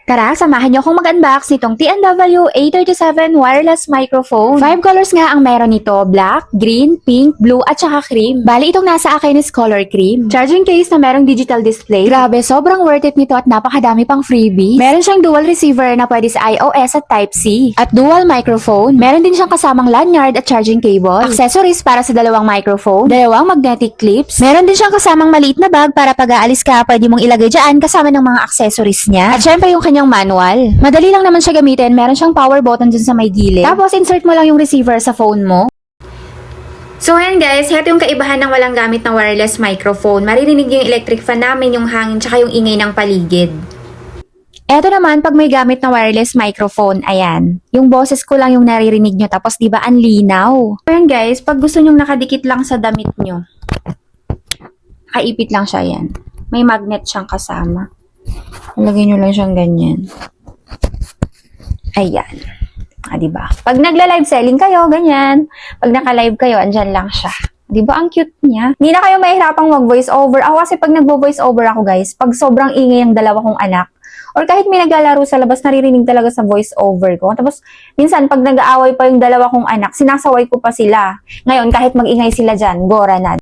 Tara, samahan niyo akong mag-unbox nitong TNW A37 wireless microphone. 5 colors nga ang meron nito, black, green, pink, blue, at saka cream. Bali, itong nasa akin is color cream. Charging case na merong digital display. Grabe, sobrang worth it nito at napakadami pang freebies. Meron siyang dual receiver na pwede sa iOS at Type-C. At dual microphone. Meron din siyang kasamang lanyard at charging cable. Accessories para sa dalawang microphone. Dalawang magnetic clips. Meron din siyang kasamang maliit na bag para pag aalis ka, pwede mong ilagay dyan kasama ng mga accessories niya. At syempre yung kanyang manual. Madali lang naman siya gamitin. Meron siyang power button dyan sa may gilid. Tapos insert mo lang yung receiver sa phone mo. So ayan guys, heto yung kaibahan ng walang gamit na wireless microphone. Maririnig yung electric fan namin, yung hangin, tsaka yung ingay ng paligid. Eto naman, pag may gamit na wireless microphone, ayan. Yung boses ko lang yung naririnig nyo, tapos diba ang linaw. Ayan guys, pag gusto nyong nakadikit lang sa damit nyo, kaipit lang siya yan. May magnet siyang kasama. Lagay nyo lang siyang ganyan. Ayan. Diba? Pag nagla-live selling kayo, ganyan. Pag naka-live kayo, andyan lang siya. Diba? Ang cute niya. Hindi na kayo mahirapang mag-voice over. Ako kasi pag nag-voice over ako guys, pag sobrang ingay ang dalawa kong anak, or kahit may naglalaro sa labas, naririnig talaga sa voice over ko. Tapos, minsan, pag nag-aaway pa yung dalawa kong anak, sinasaway ko pa sila. Ngayon, kahit mag-ingay sila dyan, gora na.